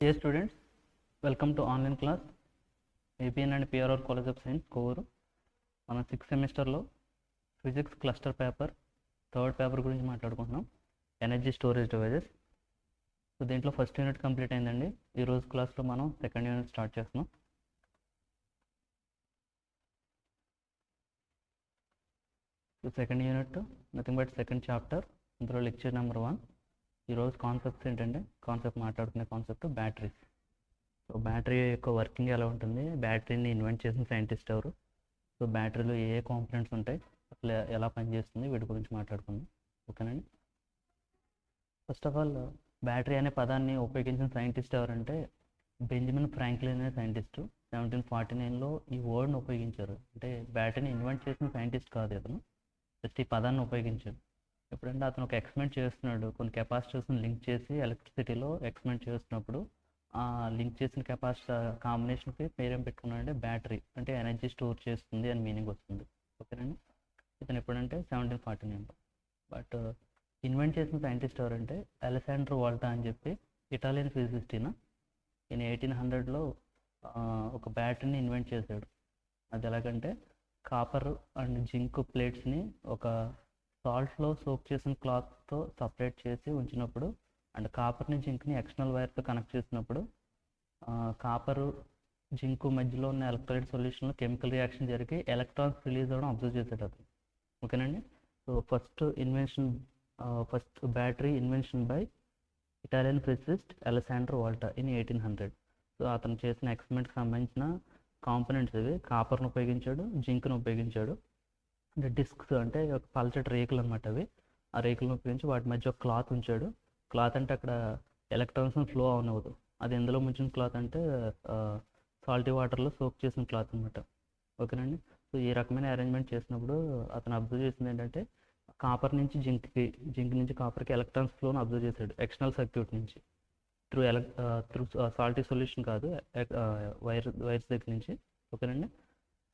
Dear students, welcome to online class APN and PRR College of Science Kovuru. మన 6th సెమిస్టర్లో physics cluster paper third paper గురించి మాట్లాడుకుంటున్నాం, energy storage devices. So దీంట్లో first unit complete అయిందండి. ఈరోజు క్లాస్లో మనం సెకండ్ యూనిట్ స్టార్ట్ చేస్తున్నాం. So second unit nothing but second chapter, ఇందులో లెక్చర్ నెంబర్ 1. ఈరోజు కాన్సెప్ట్స్ ఏంటంటే, మాట్లాడుకునే కాన్సెప్ట్ బ్యాటరీస్. సో బ్యాటరీ యొక్క వర్కింగ్ ఎలా ఉంటుంది, బ్యాటరీని ఇన్వెంట్ చేసిన సైంటిస్ట్ ఎవరు, సో బ్యాటరీలో ఏ కాంపోనెంట్స్ ఉంటాయి, అసలు ఎలా పనిచేస్తుంది, వీటి గురించి మాట్లాడుకుందాం. ఓకేనండి. ఫస్ట్ ఆఫ్ ఆల్, బ్యాటరీ అనే పదాన్ని ఉపయోగించిన సైంటిస్ట్ ఎవరంటే బెంజమిన్ ఫ్రాంక్లిన్ అనే సైంటిస్టు 1749లో ఈ వర్డ్ని ఉపయోగించారు. అంటే బ్యాటరీని ఇన్వెంట్ చేసిన సైంటిస్ట్ కాదు అతను, జస్ట్ ఈ పదాన్ని ఉపయోగించాడు. ఎప్పుడంటే అతను ఒక ఎక్స్పెరిమెంట్ చేస్తున్నాడు, కొన్ని కెపాసిటర్స్ని లింక్ చేసి ఎలక్ట్రిసిటీలో ఎక్స్పెరిమెంట్ చేస్తున్నప్పుడు ఆ లింక్ చేసిన కెపాసిటర్ కాంబినేషన్కి పేరేం పెట్టుకున్నాడంటే బ్యాటరీ, అంటే ఎనర్జీ స్టోర్ చేస్తుంది అని మీనింగ్ వస్తుంది. ఓకేనండి. ఇతను ఎప్పుడంటే 1749. బట్ ఇన్వెంట్ చేసిన సైంటిస్ట్ ఎవరంటే అలెసాండ్రో వాల్టా అని చెప్పి ఇటాలియన్ ఫిజిసిస్ట్. ఈయన 1800లో ఒక బ్యాటరీని ఇన్వెంట్ చేశాడు. అది ఎలాగంటే కాపర్ అండ్ జింక్ ప్లేట్స్ని ఒక సాల్ట్లో సోక్ చేసిన క్లాత్తో సపరేట్ చేసి ఉంచినప్పుడు, అండ్ కాపర్ని జింక్ని ఎక్స్టర్నల్ వైర్తో కనెక్ట్ చేసినప్పుడు కాపరు జింకు మధ్యలో ఉన్న ఎలక్ట్రోలైట్ సొల్యూషన్లో కెమికల్ రియాక్షన్ జరిగి ఎలక్ట్రాన్స్ రిలీజ్ అవ్వడం అబ్జర్వ్ చేశాడు అతను. ఓకేనండి. So first battery invention by Italian physicist Alessandro WALTA in 1800. So అతను చేసిన ఎక్స్పెరిమెంట్కి సంబంధించిన కాంపోనెంట్స్ ఇవి. కాపర్ను ఉపయోగించాడు, జింక్ను ఉపయోగించాడు, అంటే డిస్క్స్ అంటే పల్చటి రేకులు అనమాట అవి. ఆ రేకులను ఉపయోగించి వాటి మధ్య ఒక క్లాత్ ఉంచాడు. క్లాత్ అంటే అక్కడ ఎలక్ట్రాన్స్ ఫ్లో అవనవద్దు. అది ఎందులో ముంచిన క్లాత్ అంటే సాల్టీ వాటర్లో సోక్ చేసిన క్లాత్ అనమాట. ఓకేనండి. సో ఈ రకమైన అరేంజ్మెంట్ చేసినప్పుడు అతను అబ్జర్వ్ చేసింది ఏంటంటే కాపర్ నుంచి జింక్ నుంచి కాపర్కి ఎలక్ట్రాన్స్ ఫ్లోని అబ్జర్వ్ చేశాడు ఎక్స్టర్నల్ సర్క్యూట్ నుంచి, త్రూ సాల్టీ సొల్యూషన్ కాదు, వైర్స్ దగ్గర నుంచి. ఓకేనండి.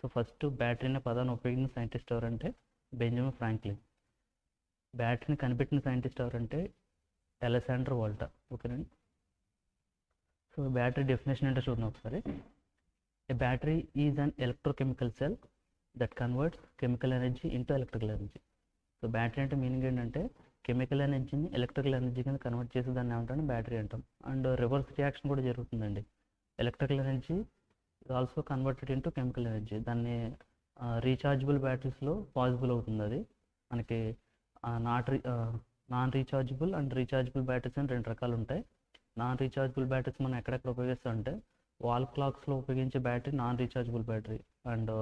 సో ఫస్ట్ బ్యాటరీ అనే పదాన్ని ఉపయోగించిన సైంటిస్ట్ ఎవరంటే బెంజమిన్ ఫ్రాంక్లిన్. బ్యాటరీని కనిపెట్టిన సైంటిస్ట్ ఎవరంటే అలెసాండ్రో వాల్టా. ఓకేనండి. సో బ్యాటరీ డెఫినేషన్ అంటే చూద్దాం ఒకసారి. A battery is an electrochemical cell that converts chemical energy into electrical energy. So battery అంటే మీనింగ్ ఏంటంటే కెమికల్ ఎనర్జీని ఎలక్ట్రికల్ ఎనర్జీ కింద కన్వర్ట్ చేసి దాన్ని ఏమంటాం బ్యాటరీ అంటాం. అండ్ రివర్స్ రియాక్షన్ కూడా జరుగుతుందండి. Electrical energy also converted into chemical energy. దాన్ని రీఛార్జబుల్ బ్యాటరీస్లో పాసిబుల్ అవుతుంది. అది మనకి non rechargeable and rechargeable batteries అని 2 రకాలు ఉంటాయి. నాన్ రీఛార్జబుల్ బ్యాటరీస్ మనం ఎక్కడెక్కడ ఉపయోగిస్తాం అంటే వాల్ క్లాక్స్లో ఉపయోగించే battery non rechargeable battery, and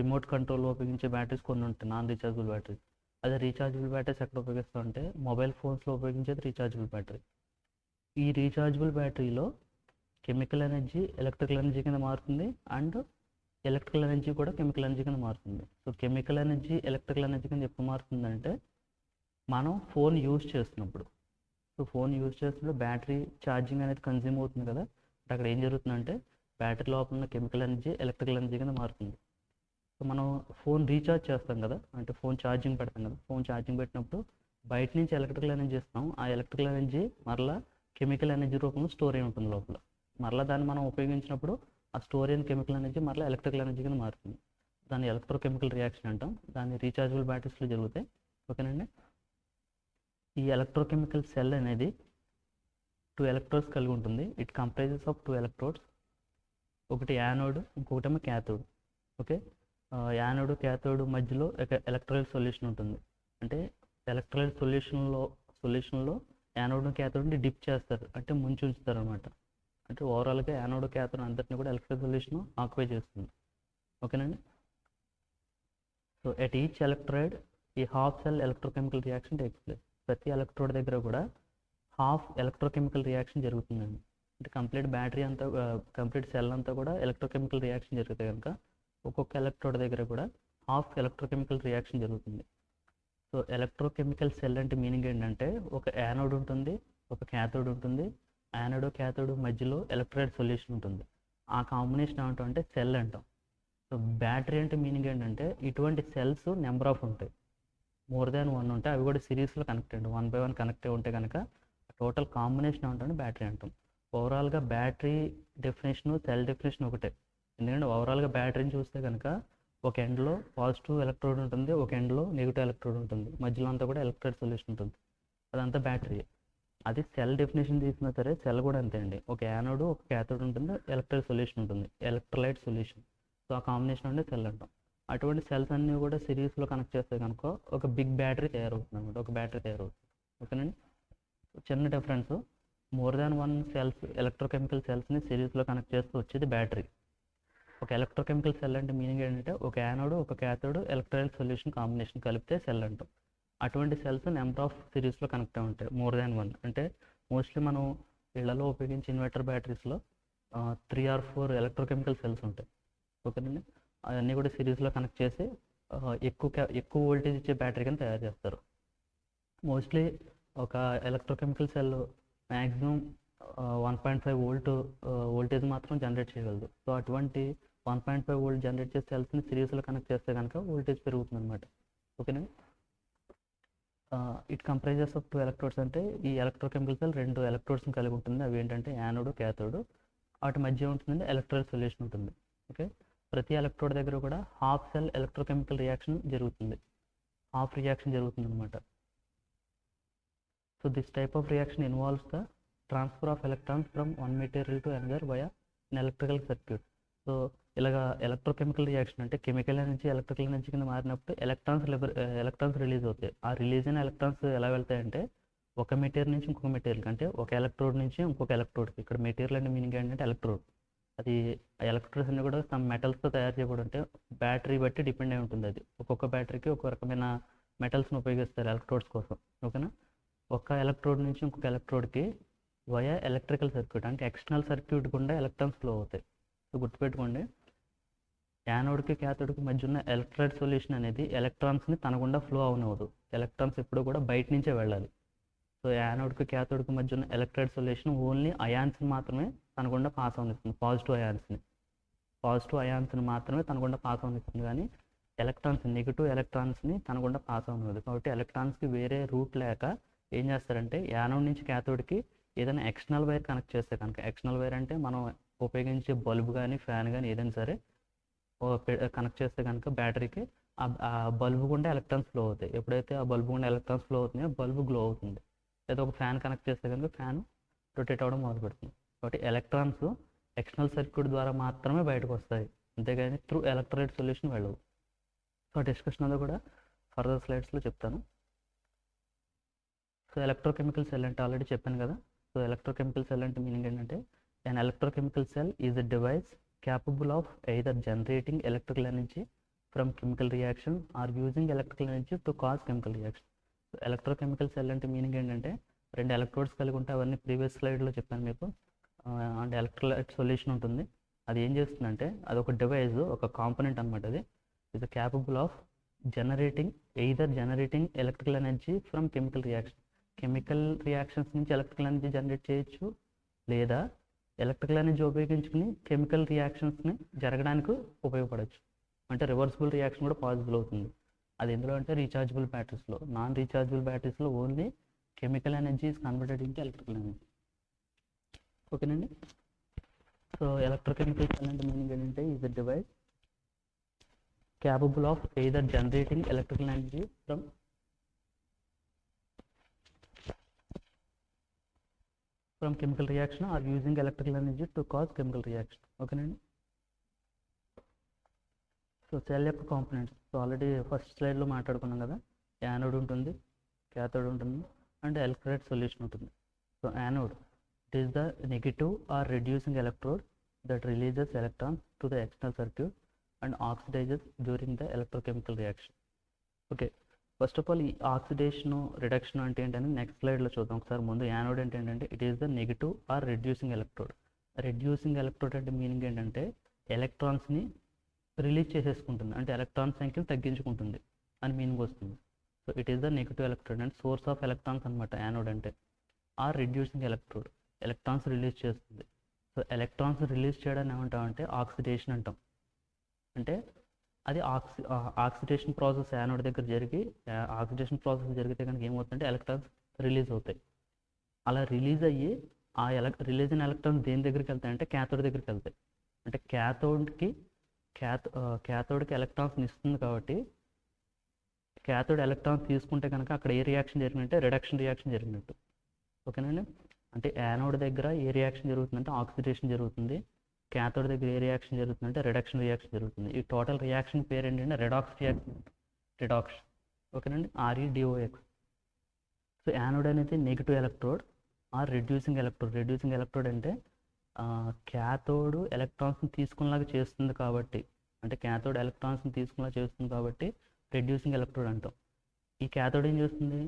remote కంట్రోల్లో ఉపయోగించే బ్యాటరీస్ కొన్ని ఉంటాయి నాన్ రీఛార్జబుల్ బ్యాటరీస్. అదే రీఛార్జబుల్ బ్యాటరీస్ ఎక్కడ ఉపయోగిస్తాం అంటే మొబైల్ ఫోన్స్లో ఉపయోగించేది రీఛార్జబుల్ బ్యాటరీ. ఈ రీఛార్జబుల్ బ్యాటరీలో కెమికల్ ఎనర్జీ ఎలక్ట్రికల్ ఎనర్జీ కింద మారుతుంది, అండ్ ఎలక్ట్రికల్ ఎనర్జీ కూడా కెమికల్ ఎనర్జీ కింద మారుతుంది. So chemical energy electrical energy కింద ఎప్పుడు మారుతుందంటే మనం ఫోన్ యూజ్ చేస్తున్నప్పుడు. సో ఫోన్ యూజ్ చేస్తున్నప్పుడు బ్యాటరీ ఛార్జింగ్ అనేది కన్జ్యూమ్ అవుతుంది కదా, అక్కడ ఏం జరుగుతుందంటే బ్యాటరీ లోపల ఉన్న కెమికల్ ఎనర్జీ ఎలక్ట్రికల్ ఎనర్జీ కింద మారుతుంది. సో మనం ఫోన్ రీఛార్జ్ చేస్తాం కదా, అంటే ఫోన్ ఛార్జింగ్ పెడతాం కదా, ఫోన్ ఛార్జింగ్ పెట్టినప్పుడు బయట నుంచి ఎలక్ట్రికల్ ఎనర్జీ ఇస్తాం. ఆ ఎలక్ట్రికల్ ఎనర్జీ మరలా కెమికల్ ఎనర్జీ రూపంలో స్టోర్ అయి ఉంటుంది లోపల. మరలా దాన్ని మనం ఉపయోగించినప్పుడు ఆ స్టోర్ అయిన కెమికల్ ఎనర్జీ మరలా ఎలక్ట్రికల్ ఎనర్జీ కింద మారుతుంది. దాన్ని ఎలక్ట్రోకెమికల్ రియాక్షన్ అంటాం. దాన్ని రీఛార్జబుల్ బ్యాటరీస్లో జరుగుతాయి. ఓకేనండి. ఈ ఎలక్ట్రోకెమికల్ సెల్ అనేది 2 ఎలక్ట్రోడ్స్ కలిగి ఉంటుంది. It comprises of 2 electrodes. ఒకటి యానోడ్, ఇంకొకటేమో క్యాథోడ్. ఓకే. యానోడ్ క్యాథోడ్ మధ్యలో ఎలక్ట్రోలైట్ సొల్యూషన్ ఉంటుంది. అంటే ఎలక్ట్రోలైట్ సొల్యూషన్లో యానోడ్ క్యాథోడ్ని డిప్ చేస్తారు, అంటే ముంచి ఉంచుతారు అనమాట. అంటే ఓవరాల్గా యానోడ్ క్యాథోడ్ అంతటిని కూడా ఎలక్ట్రికల్ సొల్యూషన్ ఆక్యుపై చేస్తుంది. ఓకేనండి. సో ఎట్ ఈచ్ ఎలక్ట్రోడ్ ఈ half cell electrochemical reaction takes place. ప్రతి ఎలక్ట్రోడ్ దగ్గర కూడా హాఫ్ ఎలక్ట్రోకెమికల్ రియాక్షన్ జరుగుతుందండి. అంటే కంప్లీట్ బ్యాటరీ అంతా, కంప్లీట్ సెల్ అంతా కూడా ఎలక్ట్రోకెమికల్ రియాక్షన్ జరిగితే కనుక ఒక్కొక్క ఎలక్ట్రోడ్ దగ్గర కూడా హాఫ్ ఎలక్ట్రోకెమికల్ రియాక్షన్ జరుగుతుంది. సో ఎలక్ట్రోకెమికల్ సెల్ అంటే మీనింగ్ ఏంటంటే ఒక యానోడ్ ఉంటుంది, ఒక క్యాథోడ్ ఉంటుంది. యానోడ్ క్యాథోడ్ మధ్యలో ఎలక్ట్రోలైట్ సొల్యూషన్ ఉంటుంది. ఆ కాంబినేషన్ ఏమంటాం అంటే సెల్ అంటాం. సో బ్యాటరీ అంటే మీనింగ్ ఏంటంటే ఇటువంటి సెల్స్ నెంబర్ ఆఫ్ ఉంటాయి, మోర్ దాన్ 1 ఉంటాయి. అవి కూడా సిరీస్లో కనెక్టెడ్ 1 by 1 కనెక్ట్ అయి ఉంటే కనుక టోటల్ కాంబినేషన్ ఏమంటాం బ్యాటరీ అంటాం. ఓవరాల్గా బ్యాటరీ డెఫినేషన్ సెల్ డెఫినేషన్ ఒకటే. ఎందుకంటే ఓవరాల్గా బ్యాటరీని చూస్తే కనుక ఒక ఎండ్లో పాజిటివ్ ఎలక్ట్రోడ్ ఉంటుంది, ఒక ఎండ్లో నెగిటివ్ ఎలక్ట్రోడ్ ఉంటుంది, మధ్యలో అంతా కూడా ఎలక్ట్రోడ్ సొల్యూషన్ ఉంటుంది, అదంతా బ్యాటరీ. అది సెల్ డెఫినేషన్ తీసుకున్నా సరే సెల్ కూడా అంతే అండి. ఒక యానోడ్ ఒక క్యాథోడ్ ఉంటుంది, ఎలక్ట్రోడ్ సొల్యూషన్ ఉంటుంది, ఎలక్ట్రోలైట్ సొల్యూషన్. సో ఆ కాంబినేషన్ అంటే సెల్ అంటాం. అటువంటి సెల్స్ అన్నీ కూడా సిరీస్లో కనెక్ట్ చేస్తే కనుక ఒక బిగ్ బ్యాటరీ తయారవుతుంది అనమాట, ఒక బ్యాటరీ తయారవుతుంది. ఓకేనండి. చిన్న difference, more than one cells electrochemical సెల్స్ని సిరీస్లో కనెక్ట్ చేస్తూ వచ్చేది బ్యాటరీ. ఒక ఎలక్ట్రోకెమికల్ సెల్ అంటే మీనింగ్ ఏంటంటే ఒక యానోడ్ ఒక క్యాథోడ్ ఎలక్ట్రోలైట్ సొల్యూషన్ కాంబినేషన్ కలిపితే సెల్ అంటాం. అటువంటి సెల్స్ నెంబర్ ఆఫ్ సిరీస్లో కనెక్ట్ అయి ఉంటాయి, మోర్ దాన్ వన్. అంటే మోస్ట్లీ మనం ఇళ్లలో ఉపయోగించే ఇన్వర్టర్ బ్యాటరీస్లో 3 or 4 ఎలక్ట్రోకెమికల్ సెల్స్ ఉంటాయి. ఓకేనండి. అవన్నీ కూడా సిరీస్లో కనెక్ట్ చేసి ఎక్కువ వోల్టేజ్ ఇచ్చే బ్యాటరీ కింద తయారు చేస్తారు. మోస్ట్లీ ఒక electrochemical cell maximum 1.5 volt voltage మాత్రం జనరేట్ చేయగలదు. సో అటువంటి 1.5 వోల్ట్ జనరేట్ చేసే సెల్స్ని సిరీస్లో కనెక్ట్ చేస్తే కనుక వోల్టేజ్ పెరుగుతుంది అనమాట. ఓకేనా. It comprises of 2 electrodes. అంటే ఈ ఎలక్ట్రోకెమికల్ సెల్ 2 ఎలక్ట్రోడ్స్ని కలిగి ఉంటుంది. అవి ఏంటంటే యానోడ్ క్యాథోడ్. వాటి మధ్య ఉంటుందంటే ఎలక్ట్రోలైట్ సొల్యూషన్ ఉంటుంది. ఓకే. ప్రతి ఎలక్ట్రోడ్ దగ్గర కూడా హాఫ్ సెల్ ఎలక్ట్రోకెమికల్ రియాక్షన్ జరుగుతుంది, హాఫ్ రియాక్షన్ జరుగుతుంది అనమాట. So this type of reaction involves the transfer of electrons from one material to another via in electrical circuit. So ఇలాగా ఎలక్ట్రోకెమికల్ రియాక్షన్ అంటే chemical నుంచి electrical నుంచి కింద మారినప్పుడు ఎలక్ట్రాన్స్ రిలీజ్ అవుతాయి. ఆ రిలీజ్ అయిన ఎలక్ట్రాన్స్ ఎలా వెళ్తాయంటే ఒక మెటీరియల్ నుంచి ఇంకొక మెటీరియల్, అంటే ఒక ఎలక్ట్రోడ్ నుంచి ఇంకొక ఎలక్ట్రోడ్కి. ఇక్కడ మెటీరియల్ అంటే మీనింగ్ ఏంటంటే ఎలక్ట్రోడ్. అది ఎలక్ట్రోడ్స్ అన్ని కూడా సమ్ మెటల్స్తో తయారు చేయబడి ఉంటే బ్యాటరీ బట్టి డిపెండ్ అయి ఉంటుంది. అది ఒక్కొక్క బ్యాటరీకి ఒక రకమైన మెటల్స్ని ఉపయోగిస్తారు ఎలక్ట్రోడ్స్ కోసం. ఓకేనా. ఒక ఎలక్ట్రోడ్ నుంచి ఇంకొక ఎలక్ట్రోడ్కి వయా ఎలక్ట్రికల్ సర్క్యూట్ అంటే ఎక్స్టర్నల్ సర్క్యూట్ గుండా ఎలక్ట్రాన్స్ ఫ్లో అవుతాయి. సో గుర్తుపెట్టుకోండి, యానోడ్కి క్యాథోడ్కి మధ్య ఉన్న ఎలక్ట్రోలైట్ సొల్యూషన్ అనేది ఎలక్ట్రాన్స్ని తన గుండా ఫ్లో అవనవదు. ఎలక్ట్రాన్స్ ఎప్పుడు కూడా బయట నుంచే వెళ్ళాలి. సో యానోడ్కి క్యాథోడ్కి మధ్య ఉన్న ఎలక్ట్రోలైట్ సొల్యూషన్ ఓన్లీ అయాన్స్ని మాత్రమే తన గుండా పాస్ అవనిస్తుంది, పాజిటివ్ అయాన్స్ని మాత్రమే తన గుండా పాస్ అవనిస్తుంది. కానీ నెగిటివ్ ఎలక్ట్రాన్స్ని తన గుండా పాస్ అవనవదు. కాబట్టి ఎలక్ట్రాన్స్కి వేరే రూట్ లేక ఏం చేస్తారంటే యానోడ్ నుంచి క్యాథోడ్కి ఏదైనా ఎక్స్టర్నల్ వైర్ కనెక్ట్ చేస్తే కనుక, ఎక్స్టర్నల్ వైర్ అంటే మనం ఉపయోగించే బల్బ్ కానీ ఫ్యాన్ కానీ ఏదైనా సరే కనెక్ట్ చేస్తే కనుక బ్యాటరీకి ఆ బల్బు గుండా ఎలక్ట్రాన్స్ ఫ్లో అవుతాయి. ఎప్పుడైతే ఆ బల్బు గుండా ఎలక్ట్రాన్స్ ఫ్లో అవుతున్నాయో బల్బు గ్లో అవుతుంది. లేదా ఒక ఫ్యాన్ కనెక్ట్ చేస్తే కనుక ఫ్యాన్ రొటేట్ అవ్వడం మొదలు పెడుతుంది. కాబట్టి ఎలక్ట్రాన్స్ ఎక్స్టర్నల్ సర్క్యూట్ ద్వారా మాత్రమే బయటకు వస్తాయి, అంతేగాని త్రూ ఎలక్ట్రోలైట్ సొల్యూషన్ వెళ్ళవు. సో డిస్కషన్ అంతా కూడా ఫర్దర్ స్లైడ్స్లో చెప్తాను. సో ఎలక్ట్రోకెమికల్ సెల్ అంటే ఆల్రెడీ చెప్పాను కదా. సో ఎలక్ట్రోకెమికల్ సెల్ అంటే మీనింగ్ ఏంటంటే an electrochemical cell is a device capable of either generating electrical energy from chemical reaction or using electrical energy to cause chemical reaction. So electrochemical cell అంటే meaning ఏంటంటే 2 electrodes కలిగి ఉంటే అవన్నీ previous స్లైడ్లో చెప్పాను మీకు. అంటే ఎలక్ట్రోలైట్ సొల్యూషన్ ఉంటుంది. అది ఏం చేస్తుందంటే అది ఒక డివైస్, ఒక కాంపోనెంట్ అనమాట. అది is capable of generating electrical energy from chemical reactions నుంచి ఎలక్ట్రికల్ ఎనర్జీ జనరేట్ చేయొచ్చు, లేదా ఎలక్ట్రికల్ ఎనర్జీ ఉపయోగించుకుని కెమికల్ రియాక్షన్స్ని జరగడానికి ఉపయోగపడవచ్చు. అంటే రివర్సిబుల్ రియాక్షన్ కూడా పాసిబుల్ అవుతుంది. అది ఎందులో అంటే రీఛార్జబుల్ బ్యాటరీస్లో. నాన్ రీఛార్జబుల్ బ్యాటరీస్లో only chemical energy is converted into electrical energy. ఓకేనండి. సో ఎలక్ట్రోకెమికల్ సెల్ అంటే మీనింగ్ ఏంటంటే is a device capable of either generating electrical energy from chemical reaction or using electrical energy to cause chemical reaction. ఓకేనండి. So cell యొక్క components so already first స్లైడ్లో మాట్లాడుకున్నాం కదా. Anode ఉంటుంది, cathode ఉంటుంది, and electrolyte solution ఉంటుంది. So anode it is the negative or reducing electrode that releases electrons to the external circuit and oxidizes during the electrochemical reaction. Okay. First of all ఈ oxidation reduction అంటే ఏంటని next స్లైడ్లో చూద్దాం ఒకసారి. ముందు anode అంటే ఏంటంటే it is the negative or reducing electrode. Reducing electrode అంటే మీనింగ్ ఏంటంటే ఎలక్ట్రాన్స్ని రిలీజ్ చేసేసుకుంటుంది, అంటే ఎలక్ట్రాన్ సంఖ్యను తగ్గించుకుంటుంది అని మీనింగ్ వస్తుంది. So it is the negative electrode and source of electrons అనమాట యానోడ్ అంటే. Or reducing electrode electrons release చేస్తుంది. సో ఎలక్ట్రాన్స్ రిలీజ్ చేయడాన్ని ఏమంటామంటే ఆక్సిడేషన్ అంటాం. అంటే అది ఆక్సిడేషన్ ప్రాసెస్ యానోడ్ దగ్గర ఆక్సిడేషన్ ప్రాసెస్ జరిగితే కనుక ఏమవుతుందంటే ఎలక్ట్రాన్స్ రిలీజ్ అవుతాయి. అలా రిలీజ్ అయ్యి ఆ రిలీజ్ అయిన ఎలక్ట్రాన్స్ దేని దగ్గరికి వెళ్తాయి అంటే క్యాథోడ్ దగ్గరికి వెళ్తాయి. అంటే క్యాథోడ్కి ఎలక్ట్రాన్స్ని ఇస్తుంది కాబట్టి క్యాథోడ్ ఎలక్ట్రాన్స్ తీసుకుంటే కనుక అక్కడ ఏ రియాక్షన్ జరిగినట్టే రిడక్షన్ రియాక్షన్ జరిగినట్టు. ఓకేనండి. అంటే యానోడ్ దగ్గర ఏ రియాక్షన్ జరుగుతుందంటే ఆక్సిడేషన్ జరుగుతుంది, క్యాథోడ్ దగ్గర ఏ రియాక్షన్ జరుగుతుందంటే రిడక్షన్ రియాక్షన్ జరుగుతుంది. ఈ టోటల్ రియాక్షన్ పేరు ఏంటంటే రెడాక్స్ రియాక్షన్. రిడాక్స్. ఓకేనండి. REDOX. సో యానోడ్ అనేది negative electrode or reducing electrode. Reducing electrode అంటే క్యాథోడ్ ఎలక్ట్రాన్స్ని తీసుకునేలాగా చేస్తుంది కాబట్టి, అంటే క్యాథోడ్ ఎలక్ట్రాన్స్ని తీసుకునేలా చేస్తుంది కాబట్టి రెడ్యూసింగ్ ఎలక్ట్రోడ్ అంటాం. ఈ క్యాథోడ్ ఏం చేస్తుంది,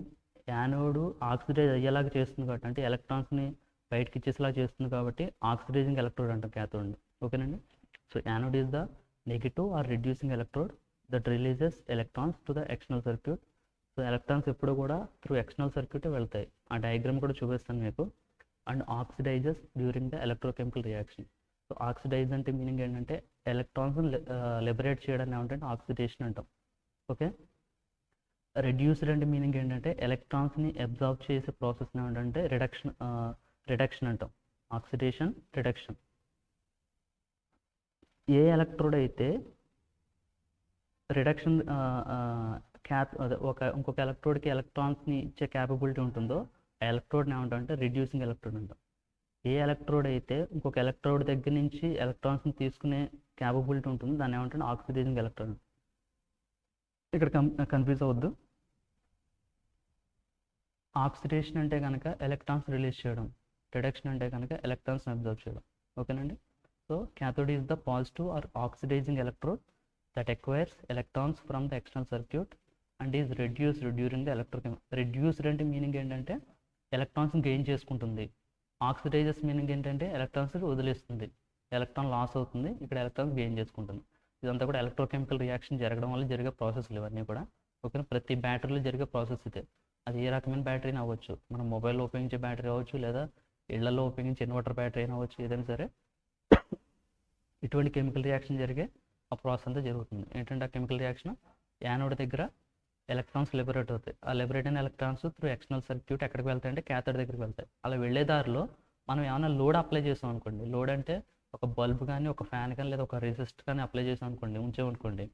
యానోడ్ ఆక్సిడైజ్ అయ్యేలాగా చేస్తుంది కాబట్టి, అంటే ఎలక్ట్రాన్స్ని బయటకి ఇచ్చేసేలా చేస్తుంది కాబట్టి ఆక్సిడైజింగ్ ఎలక్ట్రోడ్ అంటాం క్యాథోడ్ని. ఓకేనండి. So anode is the negative or reducing electrode that releases electrons to the external circuit. So electrons ఎప్పుడు కూడా త్రూ ఎక్స్టర్నల్ సర్క్యూటే వెళ్తాయి. ఆ డయాగ్రామ్ కూడా చూపిస్తాను మీకు. And oxidises during the electrochemical reaction. So oxidise అంటే మీనింగ్ ఏంటంటే ఎలక్ట్రాన్స్ లిబరేట్ చేయడాన్ని ఏమంటే ఆక్సిడేషన్ అంటాం. ఓకే. రెడ్యూస్డ్ అంటే మీనింగ్ ఏంటంటే ఎలక్ట్రాన్స్ని అబ్జార్బ్ చేసే ప్రాసెస్ని ఏమంటే రిడక్షన్ అంటాం. Oxidation, reduction. ఏ ఎలక్ట్రోడ్ అయితే రిడక్షన్ ఇంకొక ఎలక్ట్రోడ్కి ఎలక్ట్రాన్స్ని ఇచ్చే క్యాపబిలిటీ ఉంటుందో ఆ ఎలక్ట్రోడ్ని ఏమంటామంటే రిడ్యూసింగ్ ఎలక్ట్రోడ్ అంటాం. ఏ ఎలక్ట్రోడ్ అయితే ఇంకొక ఎలక్ట్రోడ్ దగ్గర నుంచి ఎలక్ట్రాన్స్ని తీసుకునే క్యాపబిలిటీ ఉంటుందో దాన్ని ఏమంటే ఆక్సిడైజింగ్ ఎలక్ట్రోడ్. ఇక్కడ కన్ఫ్యూజ్ అవ్వద్దు. ఆక్సిడేషన్ అంటే కనుక ఎలక్ట్రాన్స్ రిలీజ్ చేయడం, రిడక్షన్ అంటే కనుక ఎలక్ట్రాన్స్ని అబ్జర్వ్ చేయడం. ఓకేనండి. So cathode is the positive or oxidizing electrode that acquires electrons from the external circuit and is reduced during the electrochemical. reduced అంటే మీనింగ్ ఏంటంటే ఎలక్ట్రాన్స్ గెయిన్ చేసుకుంటుంది. ఆక్సిడైజెస్ మీనింగ్ ఏంటంటే electrons వదిలేస్తుంది, ఎలక్ట్రాన్ లాస్ అవుతుంది, ఇక్కడ electrons gain చేసుకుంటుంది. ఇదంతా కూడా ఎలక్ట్రోకెమికల్ రియాక్షన్ జరగడం వల్ల జరిగే ప్రాసెస్లు ఇవన్నీ కూడా. ఓకేనా. ప్రతి బ్యాటరీలో జరిగే ప్రాసెస్ ఇదే. అది ఏ రకమైన బ్యాటరీ అవ్వచ్చు, మనం మొబైల్లో ఉపయోగించే బ్యాటరీ అవ్వచ్చు, లేదా ఇళ్లలో ఉపయోగించే ఇన్వర్టర్ బ్యాటరీ అయినా అవ్వచ్చు, ఏదైనా సరే ఇటువంటి కెమికల్ రియాక్షన్ జరిగే ఆ ప్రాసెస్ అంతా జరుగుతుంది. ఏంటంటే ఆ కెమికల్ రియాక్షన్ యానోడ్ దగ్గర ఎలక్ట్రాన్స్ లిబరేట్ అవుతాయి. ఆ లిబరేట్ అయిన ఎలక్ట్రాన్స్ త్రూ ఎక్స్టర్నల్ సర్క్యూట్ ఎక్కడికి వెళ్తాయంటే క్యాథోడ్ దగ్గరికి వెళ్తాయి. అలా వెళ్ళే దారిలో మనం ఏమైనా లోడ్ అప్లై చేసాం అనుకోండి, లోడ్ అంటే ఒక బల్బ్ కానీ, ఒక ఫ్యాన్ కానీ, లేదా ఒక రెసిస్టర్ కానీ అప్లై చేసాం అనుకోండి, ఉంచామనుకోండి,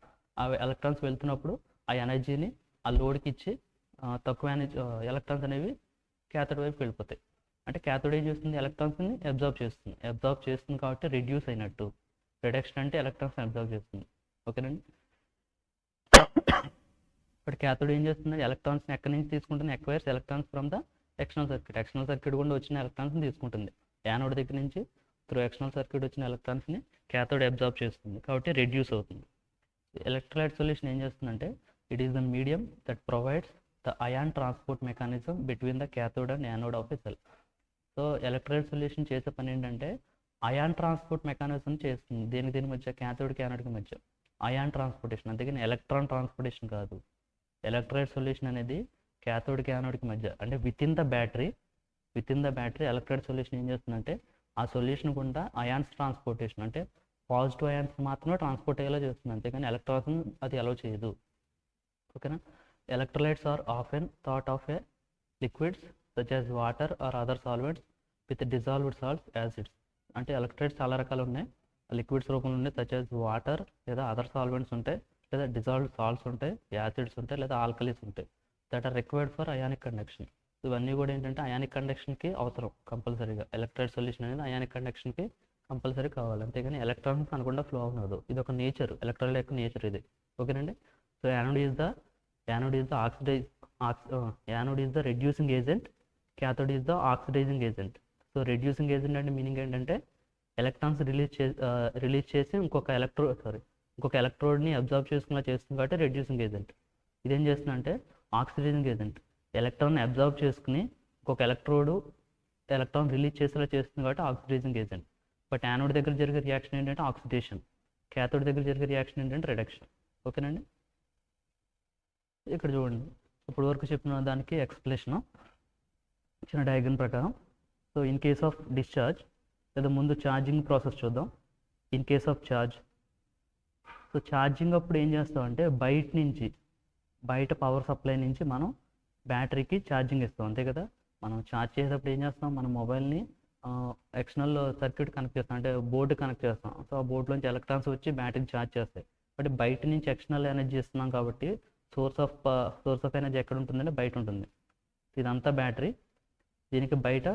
ఆ ఎలక్ట్రాన్స్ వెళ్తున్నప్పుడు ఆ ఎనర్జీని ఆ లోడ్కి ఇచ్చి తక్కువ ఎలక్ట్రాన్స్ అనేవి క్యాథోడ్ వైపు వెళ్ళిపోతాయి. అంటే క్యాథోడ్ ఏం చేస్తుంది, ఎలక్ట్రాన్స్ని అబ్జర్వ్ చేస్తుంది కాబట్టి రెడ్యూస్ అయినట్టు. రిడక్షన్ అంటే ఎలక్ట్రాన్స్ అబ్జర్వ్ చేస్తుంది. ఓకేనండి. ఇప్పుడు క్యాథోడ్ ఏం చేస్తుంది, ఎలక్ట్రాన్స్ని ఎక్కడి నుంచి తీసుకుంటుంది, acquires electrons from the external circuit. External circuit గుండా వచ్చిన ఎలక్ట్రాన్స్ని తీసుకుంటుంది. యానోడ్ దగ్గర నుంచి త్రూ ఎక్స్టర్నల్ సర్క్యూట్ వచ్చిన ఎలక్ట్రాన్స్ని క్యాథోడ్ అబ్జర్వ్ చేస్తుంది కాబట్టి రెడ్యూస్ అవుతుంది. ఎలక్ట్రోలైట్ సొల్యూషన్ ఏం చేస్తుందంటే it is the medium that provides the ion transport mechanism between the cathode and anode of a cell. So electrolyte solution చేసే పని ఏంటంటే అయాన్ ట్రాన్స్పోర్ట్ మెకానిజం చేస్తుంది. దీని మధ్య క్యాథోడ్కి యానోడ్కి మధ్య అయాన్ ట్రాన్స్పోర్టేషన్, అంతేగాని ఎలక్ట్రాన్ ట్రాన్స్పోర్టేషన్ కాదు. ఎలక్ట్రోలైట్ సొల్యూషన్ అనేది క్యాథోడ్కి యానోడ్కి మధ్య, అంటే with in the battery electrolyte solution ఏం చేస్తుందంటే ఆ సొల్యూషన్ గుండా అయాన్స్ ట్రాన్స్పోర్టేషన్, అంటే పాజిటివ్ అయాన్స్ మాత్రమే ట్రాన్స్పోర్ట్ అయ్యేలా చేస్తుంది, అంతేగాని ఎలక్ట్రాన్స్ అది అలౌ చేయదు. ఓకేనా. Electrolytes are often thought of a liquids such as water or other solvents with dissolved salts, acids. అంటే ఎలక్ట్రోలైట్స్ చాలా రకాలు ఉన్నాయి. లిక్విడ్స్ రూపంలో ఉన్నాయి, సచ్ యాజ్ వాటర్, లేదా అదర్ సాల్వెంట్స్ ఉంటాయి, లేదా డిజాల్వ్డ్ సాల్ట్స్ ఉంటాయి, యాసిడ్స్ ఉంటాయి, లేదా ఆల్కలీస్ ఉంటాయి that are required for ionic conduction. ఇవన్నీ కూడా ఏంటంటే అయానిక్ కండక్షన్కి అవసరం కంపల్సరీగా. ఎలక్ట్రోలైట్ సొల్యూషన్ అనేది అయానిక్ కండక్షన్కి కంపల్సరీ కావాలి, అంతేగాని ఎలక్ట్రాన్స్ అనుకుండా ఫ్లో అవ్వదు. ఇది ఒక నేచర్, ఎలక్ట్రోలైట్ యొక్క నేచర్ ఇది. ఓకేనండి. So anode is the reducing agent, cathode is the oxidizing agent. So reducing agent అంటే మీనింగ్ ఏంటంటే ఎలక్ట్రాన్స్ రిలీజ్ చేసి ఇంకొక ఎలక్ట్రోడ్ని అబ్జర్వ్ చేసుకునేలా చేస్తుంది కాబట్టి రెడ్యూసింగ్ ఏజెంట్. ఇదేం చేస్తుందంటే ఆక్సిడైజింగ్ ఏజెంట్. ఎలక్ట్రాన్ని అబ్జర్వ్ చేసుకుని ఇంకొక ఎలక్ట్రాన్ రిలీజ్ చేసేలా చేస్తుంది కాబట్టి ఆక్సిడైజింగ్ ఏజెంట్. బట్ యానోడ్ దగ్గర జరిగే రియాక్షన్ ఏంటంటే ఆక్సిడేషన్, క్యాథోడ్ దగ్గర జరిగే రియాక్షన్ ఏంటంటే రిడక్షన్. ఓకేనండి. ఇక్కడ చూడండి, ఇప్పుడు వరకు చెప్పిన దానికి ఎక్స్ప్లెనేషన్ చిన్న డయాగ్రామ్ ప్రకారం. So in case of discharge, లేదా ముందు ఛార్జింగ్ ప్రాసెస్ చూద్దాం. In case of charge, so charging అప్పుడు ఏం చేస్తామంటే బయట పవర్ సప్లై నుంచి మనం బ్యాటరీకి ఛార్జింగ్ ఇస్తాం, అంతే కదా. మనం ఛార్జ్ చేసేటప్పుడు ఏం చేస్తాం, మన మొబైల్ని ఎక్స్టర్నల్ సర్క్యూట్ కనెక్ట్ చేస్తాం, అంటే బోర్డు కనెక్ట్ చేస్తాం. సో ఆ బోర్డులోంచి ఎలక్ట్రాన్స్ వచ్చి బ్యాటరీని ఛార్జ్ చేస్తాయి. బట్ బయట నుంచి ఎక్స్టర్నల్ ఎనర్జీ ఇస్తున్నాం కాబట్టి సోర్స్ ఆఫ్ ఎనర్జీ ఎక్కడ ఉంటుందంటే బయట ఉంటుంది. ఇదంతా బ్యాటరీ. దీనికి బయట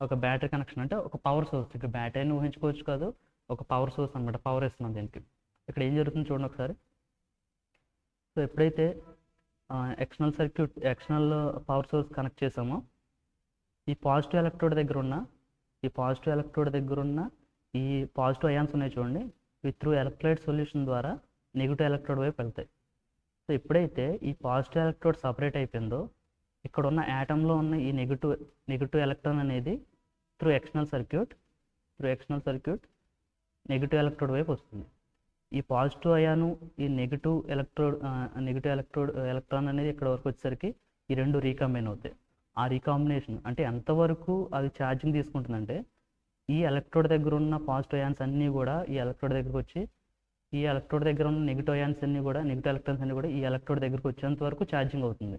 ఒక బ్యాటరీ కనెక్షన్, అంటే ఒక పవర్ సోర్స్, ఇక్కడ బ్యాటరీని ఊహించుకోవచ్చు కాదు, ఒక పవర్ సోర్స్ అనమాట, పవర్ ఇస్తున్నాం దీనికి. ఇక్కడ ఏం జరుగుతుంది చూడండి ఒకసారి. సో ఎప్పుడైతే ఎక్స్టర్నల్ పవర్ సోర్స్ కనెక్ట్ చేసామో, ఈ పాజిటివ్ ఎలక్ట్రోడ్ దగ్గర ఉన్న ఈ పాజిటివ్ అయాన్స్ ఉన్నాయి చూడండి, ఇవి త్రూ ఎలక్ట్రోలైట్ సొల్యూషన్ ద్వారా నెగిటివ్ ఎలక్ట్రోడ్ వైపు వెళ్తాయి. సో ఎప్పుడైతే ఈ పాజిటివ్ ఎలక్ట్రోడ్ సపరేట్ అయిపోయిందో, ఇక్కడ ఉన్న యాటంలో ఉన్న ఈ నెగిటివ్ ఎలక్ట్రాన్ అనేది through external circuit negative electrode వైపు వస్తుంది. ఈ పాజిటివ్ అయాను ఈ నెగిటివ్ ఎలక్ట్రాన్ అనేది ఇక్కడ వరకు వచ్చేసరికి ఈ రెండు రీకంబైన్ అవుతాయి. ఆ రీకాంబినేషన్ అంటే ఎంతవరకు అది ఛార్జింగ్ తీసుకుంటుందంటే, ఈ ఎలక్ట్రోడ్ దగ్గర ఉన్న పాజిటివ్ అయాన్స్ అన్నీ కూడా ఈ ఎలక్ట్రోడ్ దగ్గరకు వచ్చి, ఈ ఎలక్ట్రోడ్ దగ్గర ఉన్న నెగిటివ్ ఎలక్ట్రాన్స్ అన్నీ కూడా ఈ ఎలక్ట్రోడ్ దగ్గరకు వచ్చేంత వరకు ఛార్జింగ్ అవుతుంది.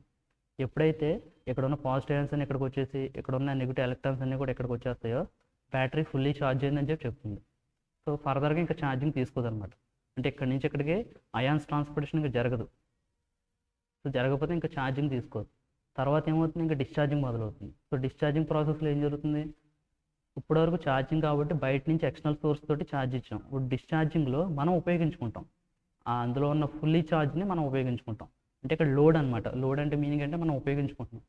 ఎప్పుడైతే ఇక్కడ ఉన్న పాజిటివ్ అయాన్స్ అన్ని ఇక్కడికి వచ్చేసి, ఇక్కడ ఉన్న నెగిటివ్ ఎలక్ట్రాన్స్ అన్నీ కూడా ఇక్కడికి వచ్చేస్తాయో, బ్యాటరీ ఫుల్లీ ఛార్జ్ అయిందని చెప్తుంది. సో ఫర్దర్గా ఇంకా ఛార్జింగ్ తీసుకోదన్నమాట. అంటే ఇక్కడ నుంచి ఇక్కడికి అయాన్స్ ట్రాన్స్పోర్టేషన్ ఇంకా జరగదు. సో జరగకపోతే ఇంకా ఛార్జింగ్ తీసుకోదు. తర్వాత ఏమవుతుంది, ఇంకా డిశ్చార్జింగ్ మొదలవుతుంది. సో డిశ్చార్జింగ్ ప్రాసెస్లో ఏం జరుగుతుంది, ఇప్పటివరకు ఛార్జింగ్ కాబట్టి బయట నుంచి ఎక్స్టర్నల్ సోర్స్ తోటి ఛార్జ్ ఇచ్చాం. ఇప్పుడు డిశ్చార్జింగ్లో మనం ఉపయోగించుకుంటాం, అందులో ఉన్న ఫుల్లీ ఛార్జ్ని మనం ఉపయోగించుకుంటాం. అంటే ఇక్కడ లోడ్ అనమాట. లోడ్ అంటే మీనింగ్ అంటే మనం ఉపయోగించుకుంటున్నాం.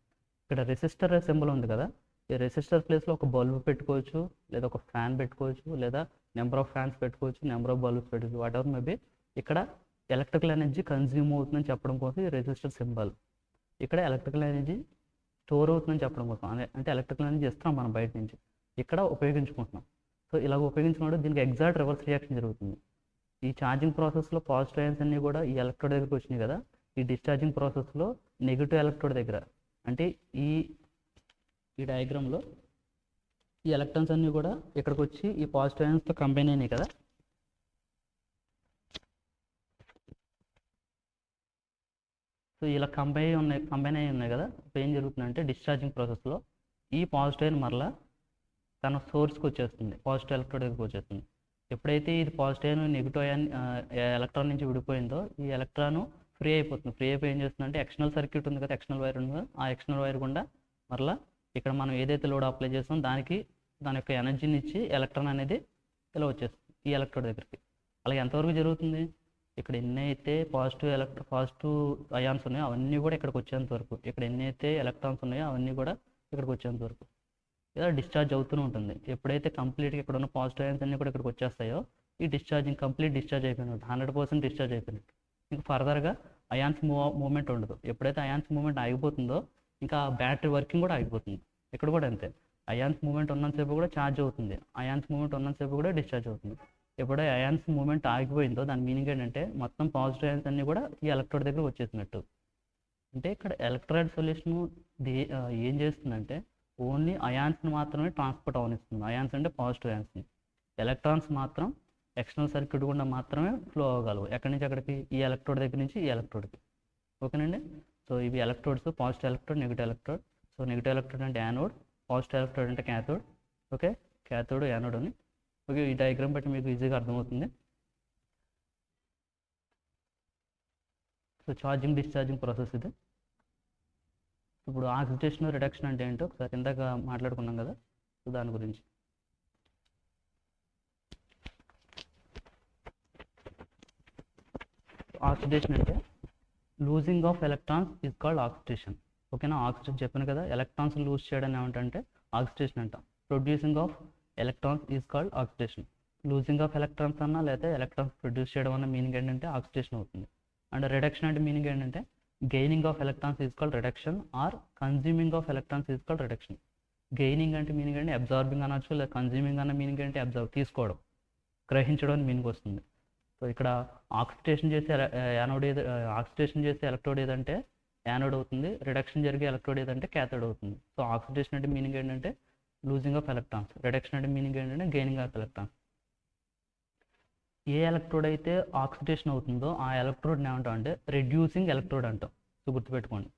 ఇక్కడ రెసిస్టర్ సింబల్ ఉంది కదా, ఈ రెసిస్టర్ ప్లేస్లో ఒక బల్బ్ పెట్టుకోవచ్చు, లేదా ఒక ఫ్యాన్ పెట్టుకోవచ్చు, లేదా నెంబర్ ఆఫ్ ఫ్యాన్స్ పెట్టుకోవచ్చు, నెంబర్ ఆఫ్ బల్బ్స్ పెట్టుకోవచ్చు, వాట్ ఎవర్ మేబీ. ఇక్కడ ఎలక్ట్రికల్ ఎనర్జీ కన్జ్యూమ్ అవుతుందని చెప్పడం కోసం ఈ రెసిస్టర్ సింబల్. ఇక్కడ ఎలక్ట్రికల్ ఎనర్జీ స్టోర్ అవుతుందని చెప్పడం కోసం, అంటే ఎలక్ట్రికల్ ఎనర్జీ ఇస్తున్నాం మనం బయట నుంచి, ఇక్కడ ఉపయోగించుకుంటున్నాం. సో ఇలాగ ఉపయోగించుకున్నప్పుడు దీనికి ఎగ్జాక్ట్ రివర్స్ రియాక్షన్ జరుగుతుంది. ఈ ఛార్జింగ్ ప్రాసెస్లో పాజిటివ్ అయాన్స్ అన్నీ కూడా ఈ ఎలక్ట్రోడ్ దగ్గరికి వచ్చినాయి కదా, ఈ డిశ్చార్జింగ్ ప్రాసెస్లో నెగిటివ్ ఎలక్ట్రోడ్ దగ్గర, అంటే ఈ డయాగ్రామ్లో ఈ ఎలక్ట్రాన్స్ అన్నీ కూడా ఇక్కడికి వచ్చి ఈ పాజిటివ్ అయాన్స్తో కంబైన్ అయినాయి కదా. సో ఇలా కంబైన్ అయి ఉన్నాయి కదా. ఇప్పుడు ఏం జరుగుతుందంటే డిశ్చార్జింగ్ ప్రాసెస్లో ఈ పాజిటివ్ అయన్ మరలా తన సోర్స్కి వచ్చేస్తుంది, పాజిటివ్ ఎలక్ట్రోడ్ దగ్గరికి వచ్చేస్తుంది. ఎప్పుడైతే ఇది పాజిటివ్ అయన్ నెగిటివ్ అయన్ ఎలక్ట్రాన్ నుంచి విడిపోయిందో, ఈ ఎలక్ట్రాన్ ఫ్రీ అయిపోతుంది. ఫ్రీ అయిపోయి ఏం చేస్తుందంటే, ఎక్స్టర్నల్ సర్క్యూట్ ఉంది కదా, ఎక్స్టర్నల్ వైర్ ఉంది కదా, ఆ ఎక్స్టర్నల్ వైర్ గుండా మరలా ఇక్కడ మనం ఏదైతే లోడ్ అప్లై చేస్తామో దాని యొక్క ఎనర్జీని ఇచ్చి ఎలక్ట్రాన్ అనేది ఇలా వచ్చేస్తుంది ఈ ఎలక్ట్రోడ్ దగ్గరికి. అలాగే ఎంతవరకు జరుగుతుంది, ఇక్కడ ఎన్నైతే పాజిటివ్ అయాన్స్ ఉన్నాయో అవన్నీ కూడా ఇక్కడికి వచ్చేంత వరకు, ఇక్కడ ఎన్నైతే ఎలక్ట్రాన్స్ ఉన్నాయో అవన్నీ కూడా ఇక్కడికి వచ్చేంత వరకు ఇలా డిశ్చార్జ్ అవుతూనే ఉంటుంది. ఎప్పుడైతే కంప్లీట్గా ఇక్కడ ఉన్న పాజిటివ్ అయాన్స్ అన్నీ కూడా ఇక్కడికి వచ్చేస్తాయో, ఈ కంప్లీట్ డిశ్చార్జ్ అయిపోయినట్టు, 100% డిశ్చార్జ్ అయిపోయినట్టు. ఇంకా ఫర్దర్గా అయాన్స్ మూవ్మెంట్ ఉండదు. ఎప్పుడైతే అయాన్స్ మూవ్మెంట్ ఆగిపోతుందో, ఇంకా బ్యాటరీ వర్కింగ్ కూడా ఆగిపోతుంది. ఇక్కడ కూడా అంతే, అయాన్స్ మూవ్మెంట్ ఉన్నంతసేపు కూడా ఛార్జ్ అవుతుంది, అయాన్స్ మూవ్మెంట్ ఉన్నంతసేపు కూడా డిశ్చార్జ్ అవుతుంది. ఎప్పుడైతే అయాన్స్ మూవ్మెంట్ ఆగిపోయిందో దాని మీనింగ్ ఏంటంటే, మొత్తం పాజిటివ్ అయాన్స్ అన్నీ కూడా ఈ ఎలక్ట్రోడ్ దగ్గర వచ్చేసినట్టు. అంటే ఇక్కడ ఎలక్ట్రోలైట్ సొల్యూషన్ ఏం చేస్తుందంటే, ఓన్లీ అయాన్స్ని మాత్రమే ట్రాన్స్పోర్ట్ అవనిస్తుంది. అయాన్స్ అంటే పాజిటివ్ అయాన్స్ని. ఎలక్ట్రాన్స్ మాత్రం ఎక్స్టర్నల్ సర్క్యూట్ గుండా మాత్రమే ఫ్లో అవ్వగలవు. ఎక్కడి నుంచి అక్కడికి, ఈ ఎలక్ట్రోడ్ దగ్గర నుంచి ఈ ఎలక్ట్రోడ్కి. ఓకేనండి. సో ఇవి electrodes, positive electrode, negative electrode. So negative electrode అంటే యానోడ్, పాజిటివ్ ఎలక్ట్రోడ్ అంటే క్యాథోడ్. ఓకే, క్యాథోడ్, యానోడ్ అని. ఓకే, ఈ డయాగ్రామ్ బట్టి మీకు ఈజీగా అర్థమవుతుంది. సో ఛార్జింగ్ డిశ్చార్జింగ్ ప్రాసెస్ ఇది. ఇప్పుడు ఆక్సిడేషన్ రిడక్షన్ అంటే ఏంటో ఒకసారి ఇందాక మాట్లాడుకున్నాం కదా, సో దాని గురించి. ఆక్సిడేషన్ అంటే losing of electrons is called oxidation. ఓకేనా, ఆక్సిడేషన్ చెప్పాను కదా, ఎలక్ట్రాన్స్ లూజ్ చేయడం ఏమంటే ఆక్సిడేషన్ అంటాం. Producing of electrons is called oxidation. Losing of electrons అన్నా లేదా ఎలక్ట్రాన్స్ ప్రొడ్యూస్ చేయడం అన్న మీనింగ్ ఏంటంటే ఆక్సిడేషన్ అవుతుంది. అండ్ రిడక్షన్ అంటే మీనింగ్ ఏంటంటే gaining of electrons is called reduction, or consuming of electrons is called reduction. Gaining అంటే మీనింగ్ అంటే అబ్జార్బింగ్ అనొచ్చు, లేదా కన్జ్యూమింగ్ అన్న మీనింగ్ అంటే తీసుకోవడం, గ్రహించడం అని మీనింగ్ వస్తుంది. సో ఇక్కడ ఆక్సిడేషన్ చేసే ఎలక్ట్రోడ్ ఏదంటే యానోడ్ అవుతుంది, రిడక్షన్ జరిగే ఎలక్ట్రోడ్ ఏదంటే క్యాథోడ్ అవుతుంది. సో ఆక్సిడేషన్ అంటే మీనింగ్ ఏంటంటే లూజింగ్ ఆఫ్ ఎలక్ట్రాన్స్, రిడక్షన్ అంటే మీనింగ్ ఏంటంటే gaining of electrons. A electrode అయితే ఆక్సిడేషన్ అవుతుందో ఆ ఎలక్ట్రోడ్ని ఏమంటాం అంటే రెడ్యూసింగ్ ఎలక్ట్రోడ్ అంటాం. సో గుర్తుపెట్టుకోండి,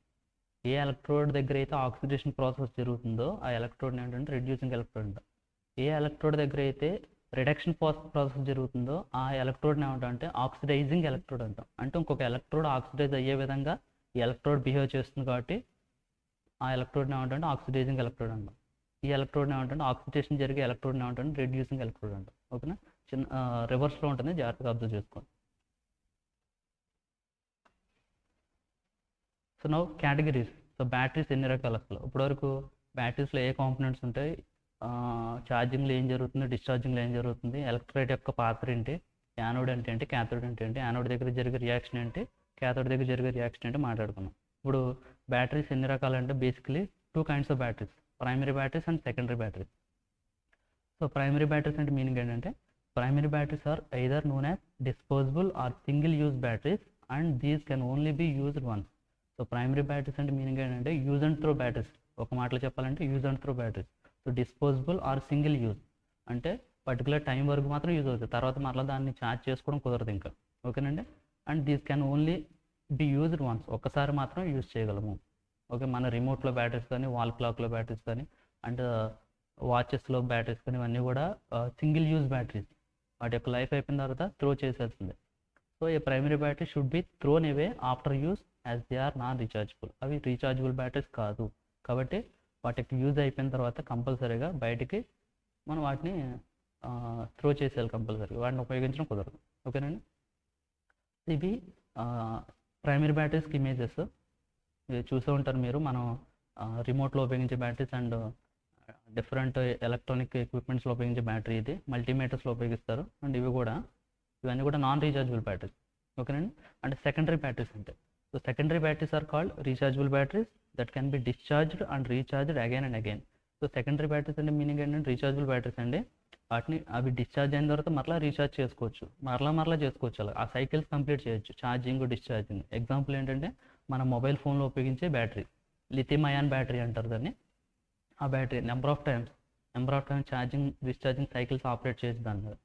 ఏ ఎలక్ట్రోడ్ దగ్గర అయితే ఆక్సిడేషన్ ప్రాసెస్ జరుగుతుందో ఆ ఎలక్ట్రోడ్ ఏంటంటే రెడ్యూసింగ్ ఎలక్ట్రోడ్ అంటాం. ఏ ఎలక్ట్రోడ్ దగ్గర అయితే రిడక్షన్ ప్రాసెస్ జరుగుతుందో ఆ ఎలక్ట్రోడ్ని ఏమంటాం ఆక్సిడైజింగ్ ఎలక్ట్రోడ్ అంటాం. అంటే ఇంకొక ఎలక్ట్రోడ్ ఆక్సిడైజ్ అయ్యే విధంగా ఈ ఎలక్ట్రోడ్ బిహేవ్ చేస్తుంది కాబట్టి ఆ ఎలక్ట్రోడ్ని ఏమంటే ఆక్సిడైజింగ్ ఎలక్ట్రోడ్ అంటాం. ఈ ఎలక్ట్రోడ్ని ఏమంటే ఆక్సిడేషన్ జరిగే ఎలక్ట్రోడ్ని ఏమంటే రెడ్యూసింగ్ ఎలక్ట్రోడ్ అంటాం. ఓకేనా, చిన్న రివర్స్లో ఉంటుంది, జాగ్రత్తగా అబ్జర్వ్ చేసుకోండి. So now categories. So batteries ఎన్ని రకాలు అసలు ఇప్పటివరకు బ్యాటరీస్లో ఏ కాంపోనెంట్స్ ఉంటాయి, ఛార్జింగ్లో ఏం జరుగుతుంది, డిశ్చార్జింగ్లో ఏం జరుగుతుంది, ఎలక్ట్రోలైట్ యొక్క పాత్ర ఏంటి, యానోడ్ అంటే ఏంటి, క్యాథోడ్ అంటే ఏంటి, యానోడ్ దగ్గర జరిగే రియాక్షన్ ఏంటి, క్యాథోడ్ దగ్గర జరిగే రియాక్షన్ ఏంటి మాట్లాడుకున్నాం. ఇప్పుడు బ్యాటరీస్ ఎన్ని రకాలంటే basically 2 kinds of batteries, primary batteries and secondary batteries. So primary batteries అంటే మీనింగ్ ఏంటంటే primary batteries are either known as disposable or single use batteries and these can only be used once. So primary batteries అంటే meaning ఏంటంటే use and throw batteries, ఒక మాటలో చెప్పాలంటే use and throw batteries. So disposable or single use అంటే particular time వరకు మాత్రం use అవుతుంది, తర్వాత మళ్ళీ దాన్ని ఛార్జ్ చేసుకోవడం కుదరదు ఇంకా. ఓకేనండి, and these can only be used once, ఒక్కసారి మాత్రం యూజ్ చేయగలము. ఓకే, మన రిమోట్లో బ్యాటరీస్ కానీ, వాల్ క్లాక్లో బ్యాటరీస్ కానీ, అండ్ వాచెస్లో బ్యాటరీస్ కానీ ఇవన్నీ కూడా సింగిల్ యూజ్ బ్యాటరీస్, వాటి యొక్క లైఫ్ అయిపోయిన తర్వాత త్రో చేసేస్తుంది. సో ఈ primary battery should be thrown away after use as they are non rechargeable. అవి రీఛార్జబుల్ బ్యాటరీస్ కాదు కాబట్టి వాటి యొక్క యూజ్ అయిపోయిన తర్వాత కంపల్సరీగా బయటికి మనం వాటిని త్రో చేసేయాలి, కంపల్సరీగా వాటిని ఉపయోగించడం కుదరదు. ఓకేనండి, ఇవి ప్రైమరీ బ్యాటరీస్కి ఇమేజెస్ చూసే ఉంటారు మీరు. మనం రిమోట్లో ఉపయోగించే బ్యాటరీస్ అండ్ డిఫరెంట్ ఎలక్ట్రానిక్ ఎక్విప్మెంట్స్లో ఉపయోగించే బ్యాటరీ, ఇది మల్టీమీటర్స్లో ఉపయోగిస్తారు. అండ్ ఇవన్నీ కూడా నాన్ రీఛార్జబుల్ బ్యాటరీస్. ఓకేనండి, అంటే సెకండరీ బ్యాటరీస్ అంటే so secondary batteries are called rechargeable batteries that can be discharged and recharged again and again. So secondary batteries అంటే మీనింగ్ ఏంటంటే రీఛార్జబుల్ బ్యాటరీస్ అండి, అవి డిశ్చార్జ్ అయిన తర్వాత మరలా రీఛార్జ్ చేసుకోవచ్చు, మరలా చేసుకోవచ్చు, అలా ఆ సైకిల్స్ కంప్లీట్ చేయొచ్చు, ఛార్జింగ్ డిశ్చార్జింగ్. ఎగ్జాంపుల్ ఏంటంటే మన మొబైల్ ఫోన్లో ఉపయోగించే బ్యాటరీ, లిథియం అయాన్ బ్యాటరీ అంటారు దాన్ని. ఆ battery number of times charging discharging cycles operate చేసి దాని మీద.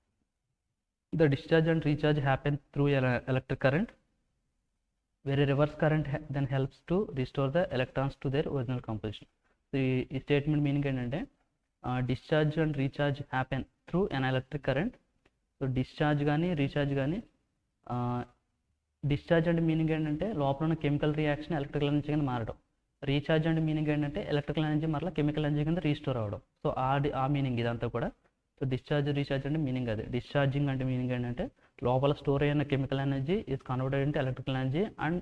The discharge and recharge happen through electric current, where a reverse current then helps to restore the electrons to their original composition. So ఈ statement meaning ఏంటంటే discharge and recharge happen through an electric current. So discharge కానీ recharge కానీ, discharge అంటే meaning ఏంటంటే లోపల ఉన్న chemical reaction electrical energy కింద మారడం. రీఛార్జ్ అంటే మీనింగ్ ఏంటంటే ఎలక్ట్రికల్ ఎనర్జీ మరలా కెమికల్ ఎనర్జీ కింద రీస్టోర్ అవ్వడం. సో ఆ మీనింగ్ ఇదంతా కూడా. సో డిశ్చార్జ్ రీఛార్జ్ అంటే మీనింగ్ అది. డిశ్చార్జింగ్ అంటే మీనింగ్ ఏంటంటే లోపల స్టోర్ అయిన chemical energy is converted into electrical energy and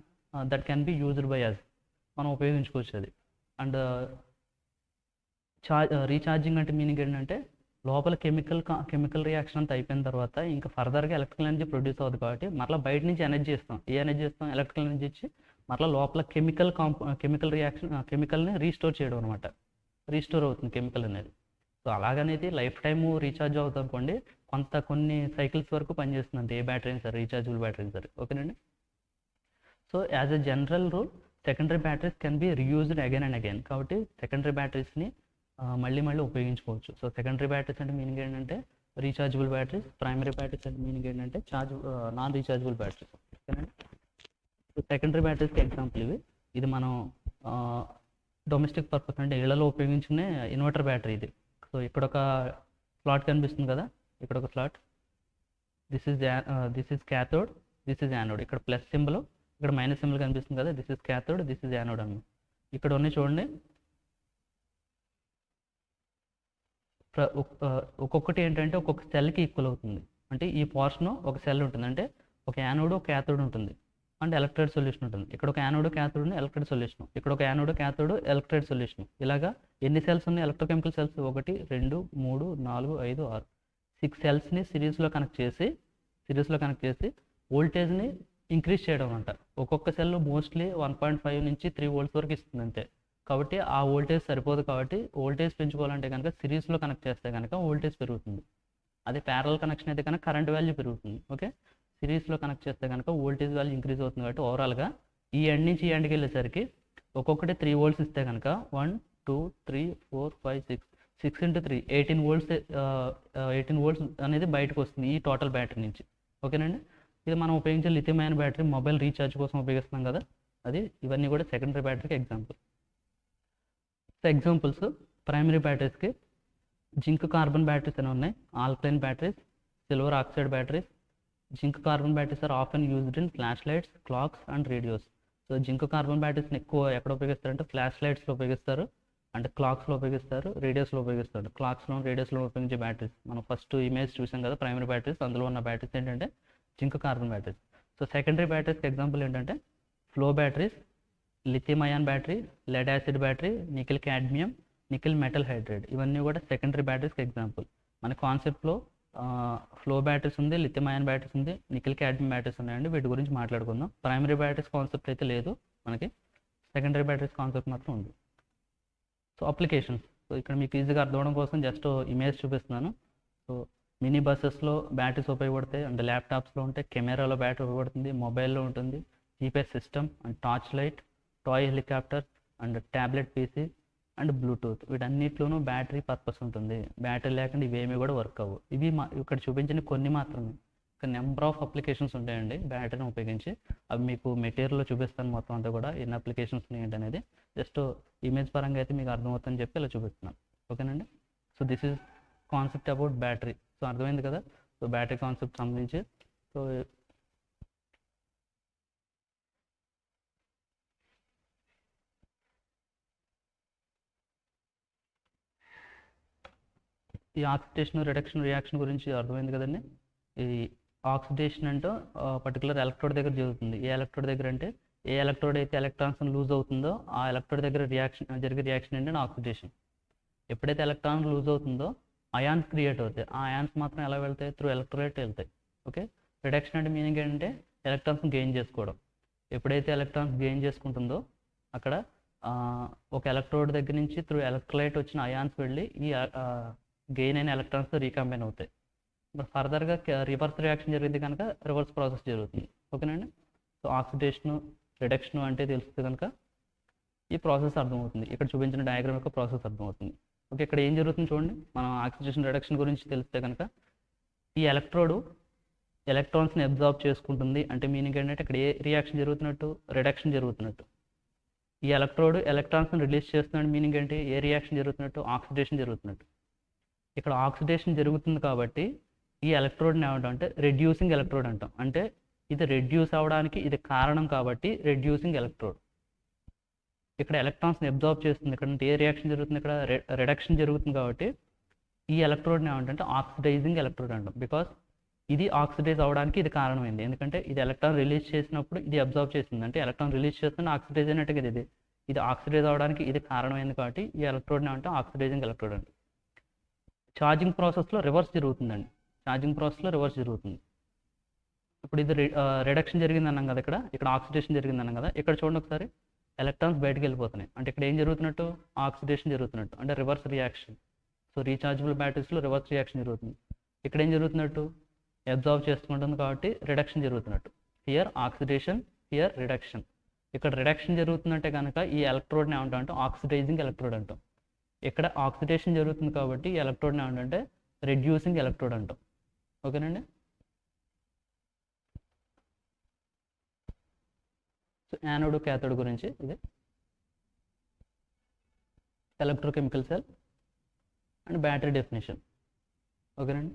that can be used by us, మనం ఉపయోగించుకోవచ్చు అది. అండ్ రీఛార్జింగ్ అంటే మీనింగ్ ఏంటంటే లోపల కెమికల్ రియాక్షన్ అంతా అయిపోయిన తర్వాత ఇంకా ఫర్దర్గా ఎలక్ట్రికల్ ఎనర్జీ ప్రొడ్యూస్ అవుతుంది కాబట్టి మరలా బయట నుంచి ఎనర్జీ ఇస్తాం. ఏ ఎనర్జీ ఇస్తాం? ఎలక్ట్రికల్ ఎనర్జీ ఇచ్చి మరలా లోపల కెమికల్ని రీస్టోర్ చేయడం అనమాట. రీస్టోర్ అవుతుంది కెమికల్ అనేది. సో అలాగనేది లైఫ్ టైము రీఛార్జ్ అవుతుంది అనుకోండి, కొన్ని సైకిల్స్ వరకు పనిచేస్తుంది అంతే, ఏ బ్యాటరీ అయినా సరే, రీఛార్జబుల్ బ్యాటరీ అయినా సరే. ఓకేనండి, so as a general rule secondary batteries can be reused again and again. కాబట్టి సెకండరీ బ్యాటరీస్ని మళ్ళీ ఉపయోగించుకోవచ్చు. సో సెకండరీ బ్యాటరీస్ అంటే మీనింగ్ ఏంటంటే రీఛార్జబుల్ బ్యాటరీస్, ప్రైమరీ బ్యాటరీస్ అంటే మీనింగ్ ఏంటంటే నాన్ రీఛార్జబుల్ బ్యాటరీస్. ఓకేనండి, సో సెకండరీ బ్యాటరీస్కి ఎగ్జాంపుల్ ఇది మనం డొమెస్టిక్ పర్పస్ అంటే ఇళ్లలో ఉపయోగించుకునే ఇన్వర్టర్ బ్యాటరీ ఇది. సో ఇక్కడ ఒక స్లాట్ కనిపిస్తుంది కదా, ఇక్కడ ఒక slot, this is cathode, this is anode. ఇక్కడ ప్లస్ సింబల్, ఇక్కడ మైనస్ సింబల్ కనిపిస్తుంది కదా, this is cathode, this is anode అన్న. ఇక్కడ ఉన్నాయి చూడండి, ఒక్కొక్కటి ఏంటంటే ఒక్కొక్క సెల్కి ఈక్వల్ అవుతుంది. అంటే ఈ పోర్షన్ ఒక సెల్ ఉంటుంది, అంటే ఒక యానోడ్ ఒక క్యాథోడ్ ఉంటుంది అండ్ ఎలక్ట్రైడ్ సొల్యూషన్ ఉంటుంది. ఇక్కడ ఒక యానోడ్ క్యాథోడ్ ఎలక్ట్రైడ్ సొల్యూషన్, ఇక్కడ ఒక యానోడ్ క్యాథోడ్ ఎలక్ట్రైడ్ సొల్యూషన్. ఇలాగా ఎన్ని సెల్స్ ఉన్నాయి? ఎలక్ట్రోకెమికల్ సెల్స్ 1 2 3 4 5 6 6 సెల్స్ని సిరీస్లో కనెక్ట్ చేసి వోల్టేజ్ని ఇంక్రీజ్ చేయడం అంట. ఒక్కొక్క సెల్ మోస్ట్లీ 1.5 నుంచి 3 volts వరకు ఇస్తుంది అంతే. కాబట్టి ఆ వోల్టేజ్ సరిపోదు, కాబట్టి వోల్టేజ్ పెంచుకోవాలంటే కనుక సిరీస్లో కనెక్ట్ చేస్తే కనుక వోల్టేజ్ పెరుగుతుంది. అదే ప్యారలల్ కనెక్షన్ అయితే కనుక కరెంట్ వాల్యూ పెరుగుతుంది. ఓకే, సిరీస్లో కనెక్ట్ చేస్తే కనుక వోల్టేజ్ వాల్యూ ఇంక్రీజ్ అవుతుంది. కాబట్టి ఓవరాల్గా ఈ ఎండ్ నుంచి ఈ ఎండ్కి వెళ్ళేసరికి ఒక్కొక్కటి 3 volts ఇస్తే కనుక 1 2 3 4 5 6 6 into 3 18 volts 18 volts అనేది బయటకు వస్తుంది ఈ టోటల్ బ్యాటరీ నుంచి. ఓకేనండి, ఇది మనం ఉపయోగించే lithium ion battery mobile recharge కోసం ఉపయోగిస్తున్నాం కదా. అది ఇవన్నీ కూడా సెకండరీ బ్యాటరీకి ఎగ్జాంపుల్. సో ఎగ్జాంపుల్స్ ప్రైమరీ బ్యాటరీస్కి జింక్ కార్బన్ బ్యాటరీస్ అని ఉన్నాయి, alkaline batteries, silver oxide batteries. Zinc carbon batteries are often used in flash lights, clocks and radios. So zinc carbon బ్యాటరీస్ని ఎక్కువ ఎక్కడ ఉపయోగిస్తారంటే ఫ్లాష్ లైట్స్లో ఉపయోగిస్తారు, అంటే క్లాక్స్లో ఉపయోగిస్తారు, రేడియోస్లో ఉపయోగిస్తారు. క్లాక్స్లో రేడియోస్లో ఉపయోగించే బ్యాటరీస్ మనం ఫస్ట్ ఇమేజ్ చూసాం కదా, ప్రైమరీ బ్యాటరీస్. అందులో ఉన్న బ్యాటరీస్ ఏంటంటే zinc carbon batteries. So secondary బ్యాటరీస్కి ఎగ్జాంపుల్ ఏంటంటే flow batteries, lithium ion battery, lead acid battery, nickel cadmium, nickel metal hydride. ఇవన్నీ కూడా సెకండరీ బ్యాటరీస్కి ఎగ్జాంపుల్. మన కాన్సెప్ట్లో ఫ్లో బ్యాటరీస్ ఉంది, లిథియం అయాన్ బ్యాటరీస్ ఉంది, నికెల్ క్యాడ్మియం బ్యాటరీస్ ఉన్నాయండి. వీటి గురించి మాట్లాడుకుందాం. ప్రైమరీ బ్యాటరీస్ కాన్సెప్ట్ అయితే లేదు మనకి, సెకండరీ బ్యాటరీస్ కాన్సెప్ట్ మాత్రం ఉంది. సో అప్లికేషన్స్, సో ఇక్కడ మీకు ఈజీగా అర్థం అవడం కోసం జస్ట్ ఇమేజ్ చూపిస్తున్నాను. సో మినీ బస్సెస్లో బ్యాటరీస్ ఉపయోగపడతాయి, అంటే ల్యాప్టాప్స్లో ఉంటే కెమెరాలో బ్యాటరీ ఉపయోగపడుతుంది, మొబైల్లో ఉంటుంది, GPS system and torch light, toy helicopter and tablet PC and Bluetooth. వీటన్నిటిలోనూ బ్యాటరీ పర్పస్ ఉంటుంది. బ్యాటరీ లేకుండా ఇవేమీ కూడా వర్క్ అవ్వవు. ఇవి ఇక్కడ చూపించిన కొన్ని మాత్రమే. ఒక నెంబర్ ఆఫ్ అప్లికేషన్స్ ఉంటాయండి బ్యాటరీని ఉపయోగించి. అవి మీకు మెటీరియల్లో చూపిస్తాను మొత్తం అంతా కూడా ఎన్ని అప్లికేషన్స్ ఏంటి అనేది. జస్ట్ ఇమేజ్ పరంగా అయితే మీకు అర్థమవుతుందని చెప్పి ఇలా చూపిస్తున్నాను. ఓకేనండి. So this is concept about battery. So అర్థమైంది కదా. సో బ్యాటరీ కాన్సెప్ట్ సంబంధించి. సో ఈ ఆక్సిడేషన్ రిడక్షన్ రియాక్షన్ గురించి అర్థమైంది కదండి. ఈ ఆక్సిడేషన్ అంటే పర్టికులర్ ఎలక్ట్రోడ్ దగ్గర జరుగుతుంది. ఏ ఎలక్ట్రోడ్ దగ్గర అంటే ఏ ఎలక్ట్రోడ్ అయితే ఎలక్ట్రాన్స్ లూజ్ అవుతుందో ఆ ఎలక్ట్రోడ్ దగ్గర జరిగే రియాక్షన్ ఏంటంటే ఆక్సిడేషన్. ఎప్పుడైతే ఎలక్ట్రాన్ లూజ్ అవుతుందో అయాన్స్ క్రియేట్ అవుతాయి. ఆ అయాన్స్ మాత్రం ఎలా వెళ్తాయి? త్రూ ఎలక్ట్రోలైట్ వెళ్తాయి. ఓకే. రిడక్షన్ అంటే మీనింగ్ ఏంటంటే ఎలక్ట్రాన్స్ గెయిన్ చేసుకోవడం. ఎప్పుడైతే ఎలక్ట్రాన్స్ గెయిన్ చేసుకుంటుందో అక్కడ ఒక ఎలక్ట్రోడ్ దగ్గర నుంచి త్రూ ఎలక్ట్రోలైట్ వచ్చిన అయాన్స్ వెళ్ళి ఈ గెయిన్ అయిన ఎలక్ట్రాన్స్ రీకంబైన్ అవుతాయి. మరి ఫర్దర్గా రివర్స్ రియాక్షన్ జరిగింది కనుక రివర్స్ ప్రాసెస్ జరుగుతుంది. ఓకేనండి. సో ఆక్సిడేషను రిడక్షన్ అంటే తెలిస్తే కనుక ఈ ప్రాసెస్ అర్థమవుతుంది. ఇక్కడ చూపించిన డయాగ్రామ్ యొక్క ప్రాసెస్ అర్థమవుతుంది. ఓకే. ఇక్కడ ఏం జరుగుతుంది చూడండి. మనం ఆక్సిడేషన్ రిడక్షన్ గురించి తెలిస్తే కనుక ఈ ఎలక్ట్రోడ్ ఎలక్ట్రాన్స్ని అబ్జార్బ్ చేసుకుంటుంది. అంటే మీనింగ్ ఏంటంటే ఇక్కడ ఏ రియాక్షన్ జరుగుతున్నట్టు? రిడక్షన్ జరుగుతున్నట్టు. ఈ ఎలక్ట్రోడ్ ఎలక్ట్రాన్స్ని రిలీజ్ చేస్తున్నట్టు మీనింగ్ ఏంటి? ఏ రియాక్షన్ జరుగుతున్నట్టు? ఆక్సిడేషన్ జరుగుతున్నట్టు. ఇక్కడ ఆక్సిడేషన్ జరుగుతుంది కాబట్టి ఈ ఎలక్ట్రోడ్ని ఏమంటాం అంటే రెడ్యూసింగ్ ఎలక్ట్రోడ్ అంటాం. అంటే ఇది రెడ్యూస్ అవ్వడానికి ఇది కారణం కాబట్టి రెడ్యూసింగ్ ఎలక్ట్రోడ్. ఇక్కడ ఎలక్ట్రాన్స్ని అబ్జార్బ్ చేస్తుంది. ఇక్కడ ఏ రియాక్షన్ జరుగుతుంది? ఇక్కడ రిడక్షన్ జరుగుతుంది కాబట్టి ఈ ఎలక్ట్రోడ్ని ఏమంటే ఆక్సిడైజింగ్ ఎలక్ట్రోడ్ అంటాం. బికాస్ ఇది ఆక్సిడైజ్ అవ్వడానికి ఇది కారణమైంది. ఎందుకంటే ఇది ఎలక్ట్రాన్ రిలీజ్ చేసినప్పుడు ఇది అబ్జార్బ్ చేసింది. అంటే ఎలక్ట్రాన్ రిలీజ్ చేస్తున్న ఆక్సిడైజ్ అయినట్టుగా ఇది ఆక్సిడైజ్ అవ్వడానికి ఇది కారణమైంది కాబట్టి ఈ ఎలక్ట్రోడ్ని అంటే ఆక్సిడైజింగ్ ఎలక్ట్రోడ్ అంటాం. ఛార్జింగ్ ప్రాసెస్లో రివర్స్ జరుగుతుందండి. ఛార్జింగ్ ప్రాసెస్లో రివర్స్ జరుగుతుంది. ఇప్పుడు ఇది రిడక్షన్ జరిగింది అన్నాం కదా, ఇక్కడ ఆక్సిడేషన్ జరిగింది అన్నాం కదా. ఇక్కడ చూడండి ఒకసారి ఎలక్ట్రాన్స్ బయటకు వెళ్ళిపోతున్నాయి. అంటే ఇక్కడ ఏం జరుగుతున్నట్టు? ఆక్సిడేషన్ జరుగుతున్నట్టు, అంటే రివర్స్ రియాక్షన్. సో రీఛార్జబుల్ బ్యాటరీస్లో రివర్స్ రియాక్షన్ జరుగుతుంది. ఇక్కడ ఏం జరుగుతున్నట్టు? అబ్జార్బ్ చేసుకుంటుంది కాబట్టి రిడక్షన్ జరుగుతున్నట్టు. Here oxidation, here reduction. ఇక్కడ రిడక్షన్ జరుగుతుందంటే కనుక ఈ ఎలక్ట్రోడ్ని ఏమంటాం అంటే ఆక్సిడైజింగ్ ఎలక్ట్రోడ్ అంటాం. ఇక్కడ ఆక్సిడేషన్ జరుగుతుంది కాబట్టి ఈ ఎలక్ట్రోడ్ని ఏమంటే రెడ్యూసింగ్ ఎలక్ట్రోడ్ అంటాం. ఓకేనండి. సో యానోడ్ క్యాథోడ్ గురించి ఇది electrochemical cell and battery definition. ఓకేనండి.